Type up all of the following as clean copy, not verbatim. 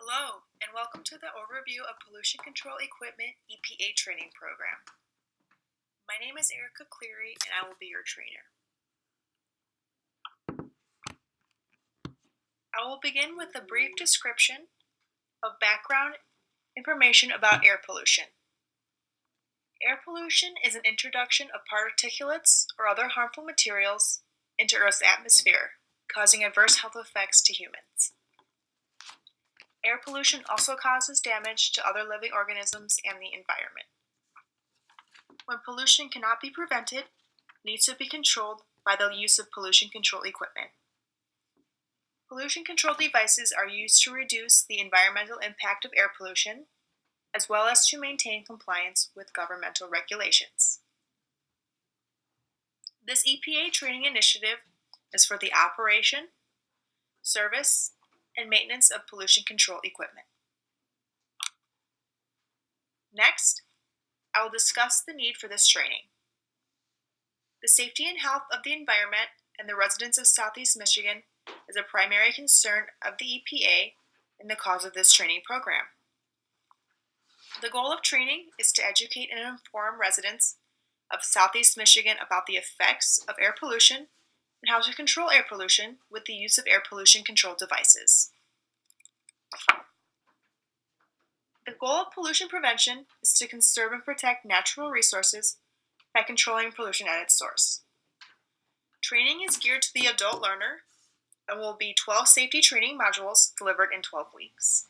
Hello, and welcome to the Overview of Pollution Control Equipment EPA Training Program. My name is Erica Cleary, and I will be your trainer. I will begin with a brief description of background information about air pollution. Air pollution is an introduction of particulates or other harmful materials into Earth's atmosphere, causing adverse health effects to humans. Air pollution also causes damage to other living organisms and the environment. When pollution cannot be prevented, it needs to be controlled by the use of pollution control equipment. Pollution control devices are used to reduce the environmental impact of air pollution, as well as to maintain compliance with governmental regulations. This EPA training initiative is for the operation, service, and maintenance of pollution control equipment. Next, I will discuss the need for this training. The safety and health of the environment and the residents of Southeast Michigan is a primary concern of the EPA and the cause of this training program. The goal of training is to educate and inform residents of Southeast Michigan about the effects of air pollution and how to control air pollution with the use of air pollution control devices. The goal of pollution prevention is to conserve and protect natural resources by controlling pollution at its source. Training is geared to the adult learner and will be 12 safety training modules delivered in 12 weeks.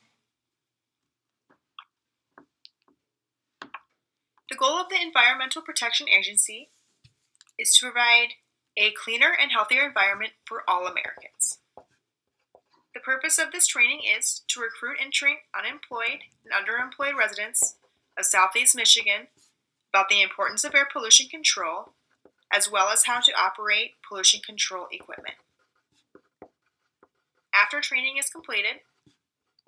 The goal of the Environmental Protection Agency is to provide a cleaner and healthier environment for all Americans. The purpose of this training is to recruit and train unemployed and underemployed residents of Southeast Michigan about the importance of air pollution control, as well as how to operate pollution control equipment. After training is completed,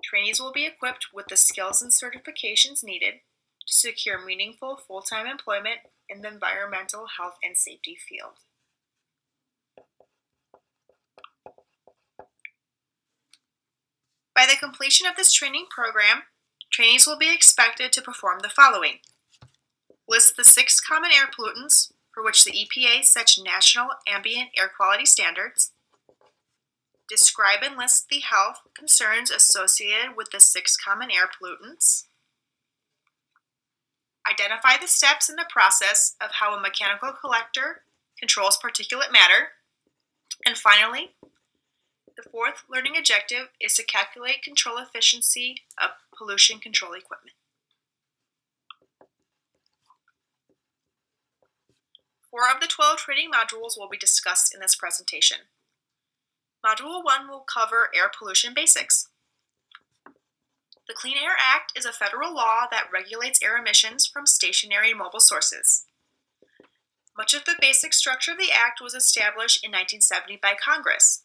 trainees will be equipped with the skills and certifications needed to secure meaningful full-time employment in the environmental health and safety field. By the completion of this training program, trainees will be expected to perform the following: list the 6 common air pollutants for which the EPA sets national ambient air quality standards, describe and list the health concerns associated with the 6 common air pollutants, identify the steps in the process of how a mechanical collector controls particulate matter, and finally, the 4th learning objective is to calculate control efficiency of pollution control equipment. 4 of the 12 training modules will be discussed in this presentation. Module 1 will cover air pollution basics. The Clean Air Act is a federal law that regulates air emissions from stationary and mobile sources. Much of the basic structure of the Act was established in 1970 by Congress.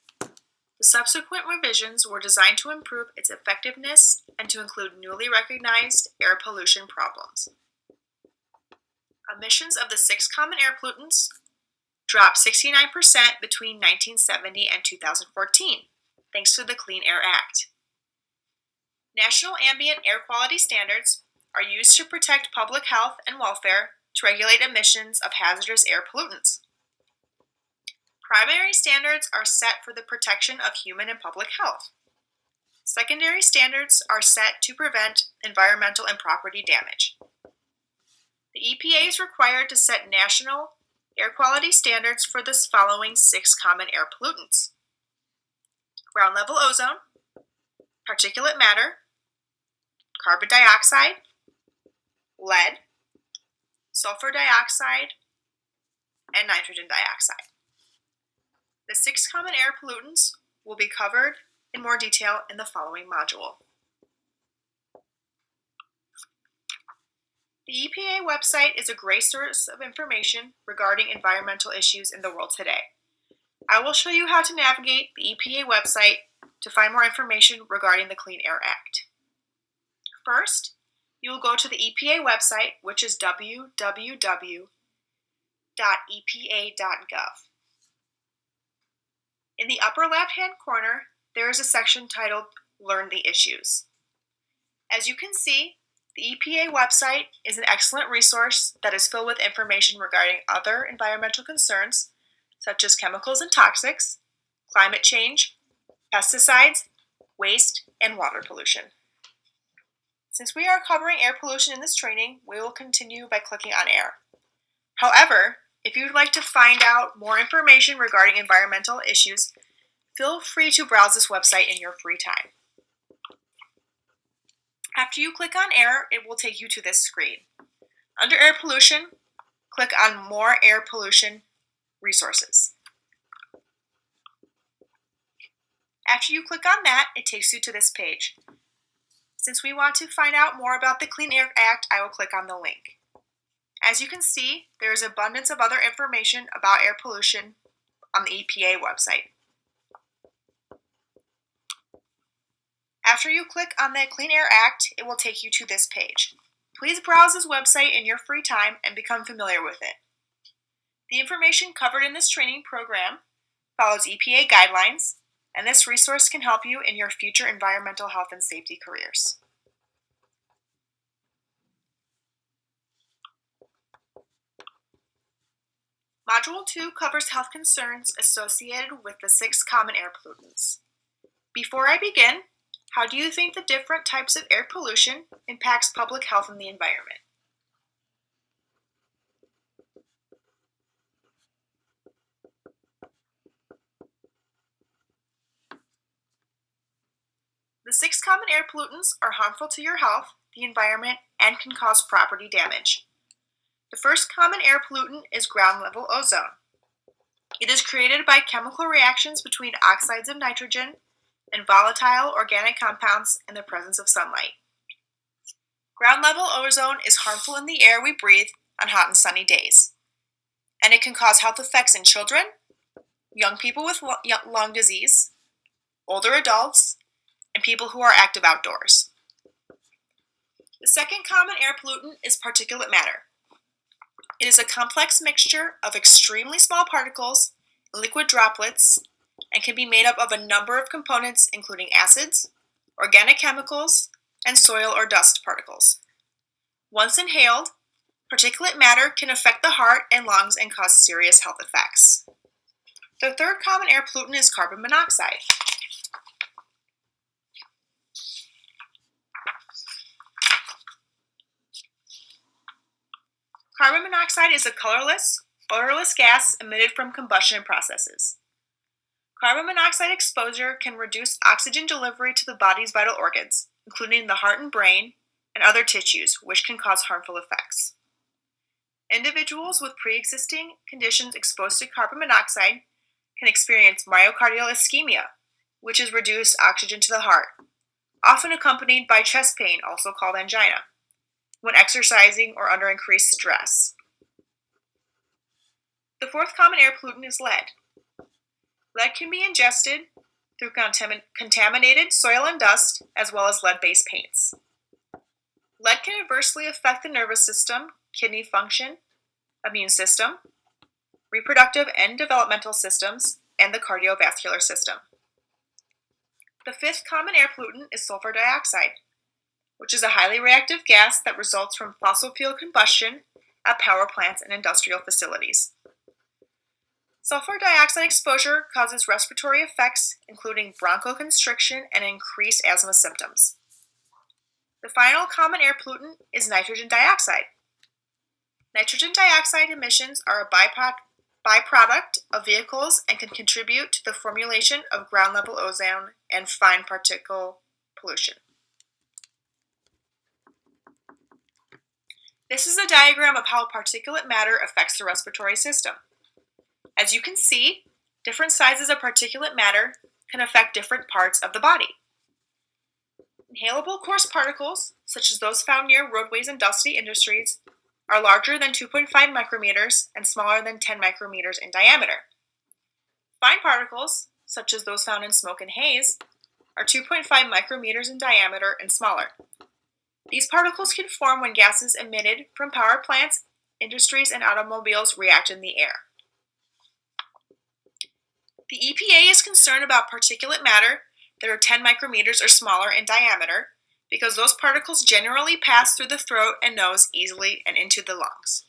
The subsequent revisions were designed to improve its effectiveness and to include newly recognized air pollution problems. Emissions of the 6 common air pollutants dropped 69% between 1970 and 2014, thanks to the Clean Air Act. National ambient air quality standards are used to protect public health and welfare to regulate emissions of hazardous air pollutants. Primary standards are set for the protection of human and public health. Secondary standards are set to prevent environmental and property damage. The EPA is required to set national air quality standards for the following 6 common air pollutants: ground level ozone, particulate matter, carbon dioxide, lead, sulfur dioxide, and nitrogen dioxide. The 6 common air pollutants will be covered in more detail in the following module. The EPA website is a great source of information regarding environmental issues in the world today. I will show you how to navigate the EPA website to find more information regarding the Clean Air Act. First, you will go to the EPA website, which is www.epa.gov. In the upper left-hand corner, there is a section titled Learn the Issues. As you can see, the EPA website is an excellent resource that is filled with information regarding other environmental concerns, such as chemicals and toxics, climate change, pesticides, waste, and water pollution. Since we are covering air pollution in this training, we will continue by clicking on air. However, if you would like to find out more information regarding environmental issues, feel free to browse this website in your free time. After you click on air, it will take you to this screen. Under air pollution, click on more air pollution resources. After you click on that, it takes you to this page. Since we want to find out more about the Clean Air Act, I will click on the link. As you can see, there is abundance of other information about air pollution on the EPA website. After you click on the Clean Air Act, it will take you to this page. Please browse this website in your free time and become familiar with it. The information covered in this training program follows EPA guidelines, and this resource can help you in your future environmental health and safety careers. Module 2 covers health concerns associated with the 6 common air pollutants. Before I begin, how do you think the different types of air pollution impacts public health and the environment? The 6 common air pollutants are harmful to your health, the environment, and can cause property damage. The first common air pollutant is ground-level ozone. It is created by chemical reactions between oxides of nitrogen and volatile organic compounds in the presence of sunlight. Ground-level ozone is harmful in the air we breathe on hot and sunny days, and it can cause health effects in children, young people with lung disease, older adults, and people who are active outdoors. The second common air pollutant is particulate matter. It is a complex mixture of extremely small particles, liquid droplets, and can be made up of a number of components including acids, organic chemicals, and soil or dust particles. Once inhaled, particulate matter can affect the heart and lungs and cause serious health effects. The third common air pollutant is carbon monoxide. Carbon monoxide is a colorless, odorless gas emitted from combustion processes. Carbon monoxide exposure can reduce oxygen delivery to the body's vital organs, including the heart and brain, and other tissues, which can cause harmful effects. Individuals with pre-existing conditions exposed to carbon monoxide can experience myocardial ischemia, which is reduced oxygen to the heart, often accompanied by chest pain, also called angina, when exercising or under increased stress. The fourth common air pollutant is lead. Lead can be ingested through contaminated soil and dust, as well as lead-based paints. Lead can adversely affect the nervous system, kidney function, immune system, reproductive and developmental systems, and the cardiovascular system. The fifth common air pollutant is sulfur dioxide, which is a highly reactive gas that results from fossil fuel combustion at power plants and industrial facilities. Sulfur dioxide exposure causes respiratory effects, including bronchoconstriction and increased asthma symptoms. The final common air pollutant is nitrogen dioxide. Nitrogen dioxide emissions are a byproduct of vehicles and can contribute to the formulation of ground-level ozone and fine particle pollution. This is a diagram of how particulate matter affects the respiratory system. As you can see, different sizes of particulate matter can affect different parts of the body. Inhalable coarse particles, such as those found near roadways and dusty industries, are larger than 2.5 micrometers and smaller than 10 micrometers in diameter. Fine particles, such as those found in smoke and haze, are 2.5 micrometers in diameter and smaller. These particles can form when gases emitted from power plants, industries, and automobiles react in the air. The EPA is concerned about particulate matter that are 10 micrometers or smaller in diameter because those particles generally pass through the throat and nose easily and into the lungs.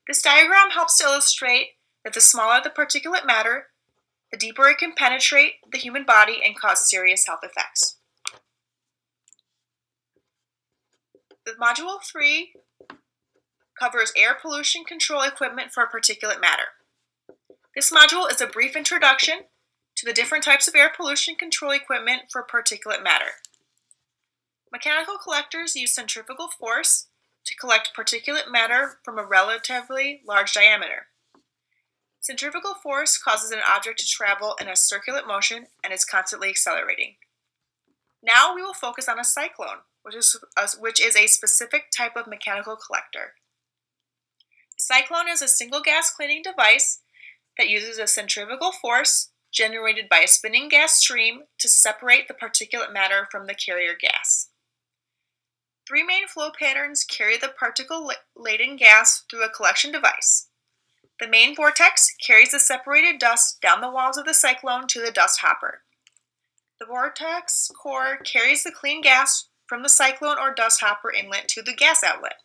This diagram helps to illustrate that the smaller the particulate matter, the deeper it can penetrate the human body and cause serious health effects. The Module 3 covers air pollution control equipment for particulate matter. This module is a brief introduction to the different types of air pollution control equipment for particulate matter. Mechanical collectors use centrifugal force to collect particulate matter from a relatively large diameter. Centrifugal force causes an object to travel in a circular motion and is constantly accelerating. Now we will focus on a cyclone, which is a specific type of mechanical collector. A cyclone is a single gas cleaning device that uses a centrifugal force generated by a spinning gas stream to separate the particulate matter from the carrier gas. Three main flow patterns carry the particle-laden gas through a collection device. The main vortex carries the separated dust down the walls of the cyclone to the dust hopper. The vortex core carries the clean gas from the cyclone or dust hopper inlet to the gas outlet.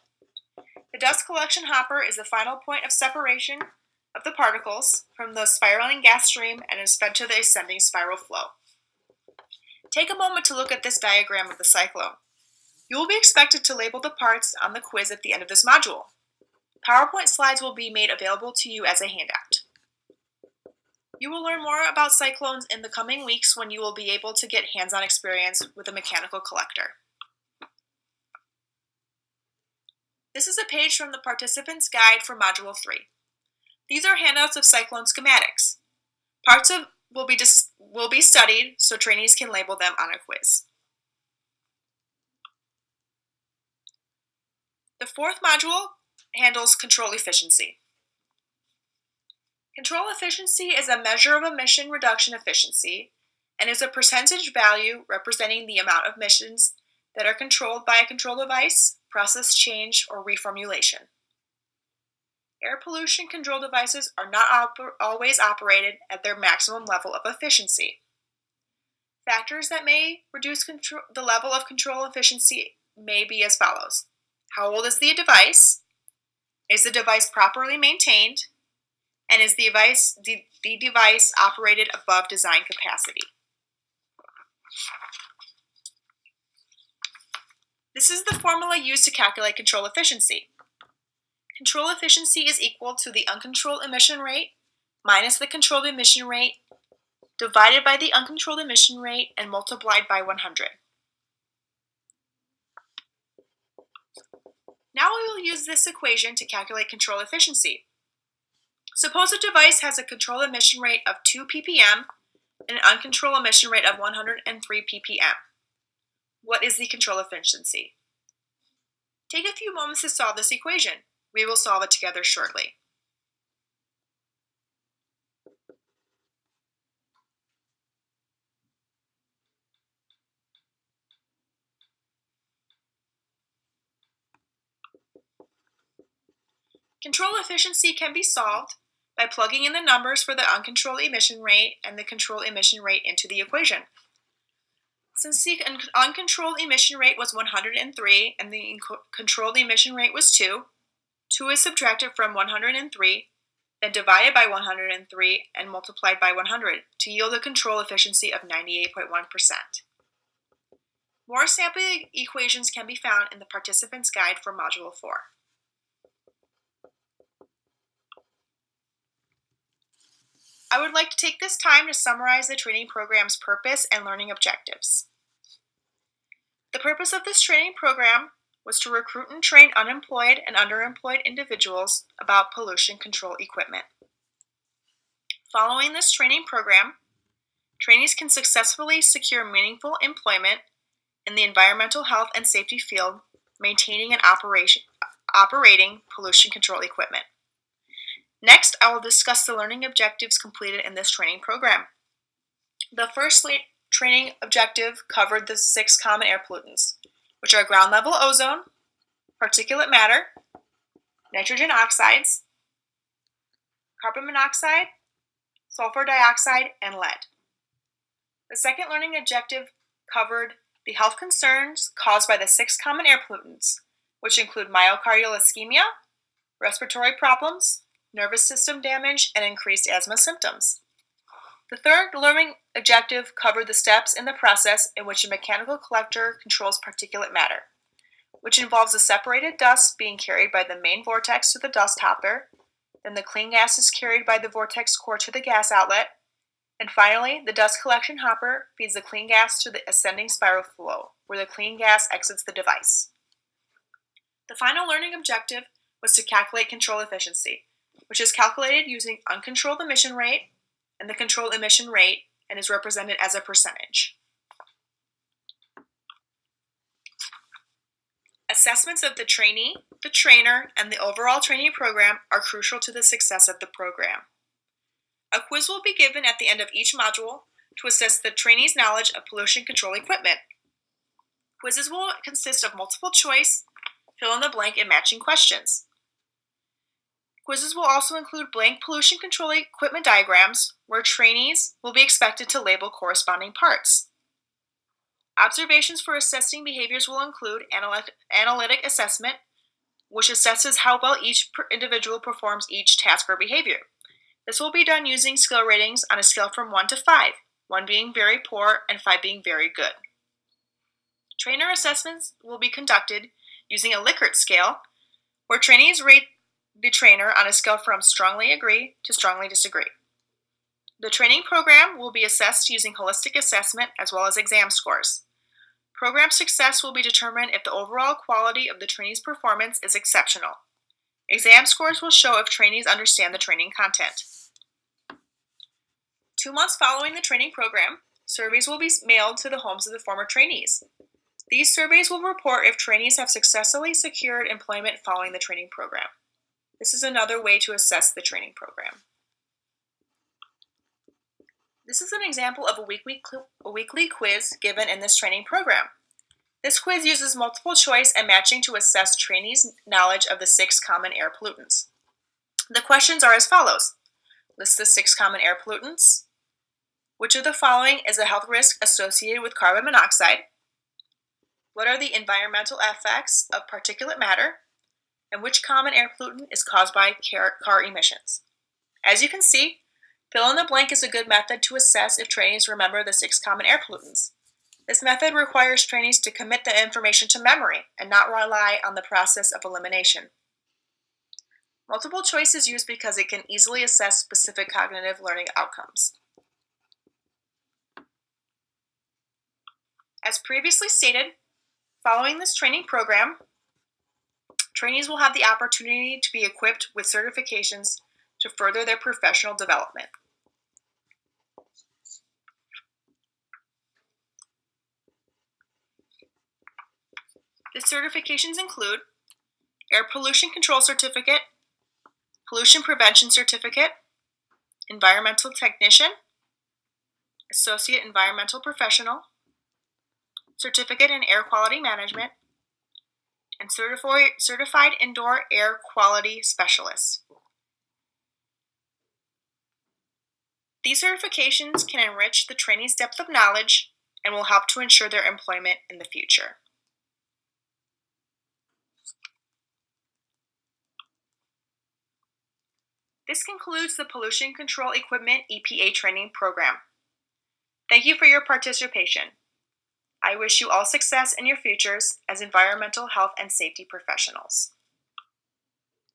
The dust collection hopper is the final point of separation of the particles from the spiraling gas stream and is fed to the ascending spiral flow. Take a moment to look at this diagram of the cyclone. You will be expected to label the parts on the quiz at the end of this module. PowerPoint slides will be made available to you as a handout. You will learn more about cyclones in the coming weeks when you will be able to get hands-on experience with a mechanical collector. This is a page from the participant's guide for Module 3. These are handouts of cyclone schematics. Parts will be studied so trainees can label them on a quiz. The fourth module handles control efficiency. Control efficiency is a measure of emission reduction efficiency and is a percentage value representing the amount of emissions that are controlled by a control device, process change, or reformulation. Air pollution control devices are not always operated at their maximum level of efficiency. Factors that may reduce the level of control efficiency may be as follows. How old is the device? Is the device properly maintained? And is the device operated above design capacity? This is the formula used to calculate control efficiency. Control efficiency is equal to the uncontrolled emission rate minus the controlled emission rate divided by the uncontrolled emission rate and multiplied by 100. Now we will use this equation to calculate control efficiency. Suppose a device has a controlled emission rate of 2 ppm and an uncontrolled emission rate of 103 ppm. What is the control efficiency? Take a few moments to solve this equation. We will solve it together shortly. Control efficiency can be solved by plugging in the numbers for the uncontrolled emission rate and the controlled emission rate into the equation. Since the uncontrolled emission rate was 103 and the controlled emission rate was 2, 2 is subtracted from 103, then divided by 103 and multiplied by 100 to yield a control efficiency of 98.1%. More sample equations can be found in the participant's guide for Module 4. I would like to take this time to summarize the training program's purpose and learning objectives. The purpose of this training program was to recruit and train unemployed and underemployed individuals about pollution control equipment. Following this training program, trainees can successfully secure meaningful employment in the environmental health and safety field, maintaining and operating pollution control equipment. Next, I will discuss the learning objectives completed in this training program. The first training objective covered the 6 common air pollutants, which are ground level ozone, particulate matter, nitrogen oxides, carbon monoxide, sulfur dioxide, and lead. The second learning objective covered the health concerns caused by the 6 common air pollutants, which include myocardial ischemia, respiratory problems, nervous system damage, and increased asthma symptoms. The third learning objective covered the steps in the process in which a mechanical collector controls particulate matter, which involves the separated dust being carried by the main vortex to the dust hopper, then the clean gas is carried by the vortex core to the gas outlet, and finally, the dust collection hopper feeds the clean gas to the ascending spiral flow, where the clean gas exits the device. The final learning objective was to calculate control efficiency, which is calculated using uncontrolled emission rate and the controlled emission rate and is represented as a percentage. Assessments of the trainee, the trainer, and the overall training program are crucial to the success of the program. A quiz will be given at the end of each module to assess the trainee's knowledge of pollution control equipment. Quizzes will consist of multiple choice, fill in the blank, and matching questions. Quizzes will also include blank pollution control equipment diagrams where trainees will be expected to label corresponding parts. Observations for assessing behaviors will include analytic assessment, which assesses how well each individual performs each task or behavior. This will be done using skill ratings on a scale from 1 to 5, 1 being very poor and 5 being very good. Trainer assessments will be conducted using a Likert scale, where trainees rate the trainer on a scale from strongly agree to strongly disagree. The training program will be assessed using holistic assessment as well as exam scores. Program success will be determined if the overall quality of the trainee's performance is exceptional. Exam scores will show if trainees understand the training content. 2 months following the training program, surveys will be mailed to the homes of the former trainees. These surveys will report if trainees have successfully secured employment following the training program. This is another way to assess the training program. This is an example of a weekly quiz given in this training program. This quiz uses multiple choice and matching to assess trainees' knowledge of the 6 common air pollutants. The questions are as follows. List the 6 common air pollutants. Which of the following is a health risk associated with carbon monoxide? What are the environmental effects of particulate matter? And which common air pollutant is caused by car emissions? As you can see, fill in the blank is a good method to assess if trainees remember the 6 common air pollutants. This method requires trainees to commit the information to memory and not rely on the process of elimination. Multiple choice is used because it can easily assess specific cognitive learning outcomes. As previously stated, following this training program, trainees will have the opportunity to be equipped with certifications to further their professional development. The certifications include Air Pollution Control Certificate, Pollution Prevention Certificate, Environmental Technician, Associate Environmental Professional, Certificate in Air Quality Management, and Certified Indoor Air Quality Specialist. These certifications can enrich the trainee's depth of knowledge and will help to ensure their employment in the future. This concludes the Pollution Control Equipment EPA training program. Thank you for your participation. I wish you all success in your futures as environmental health and safety professionals.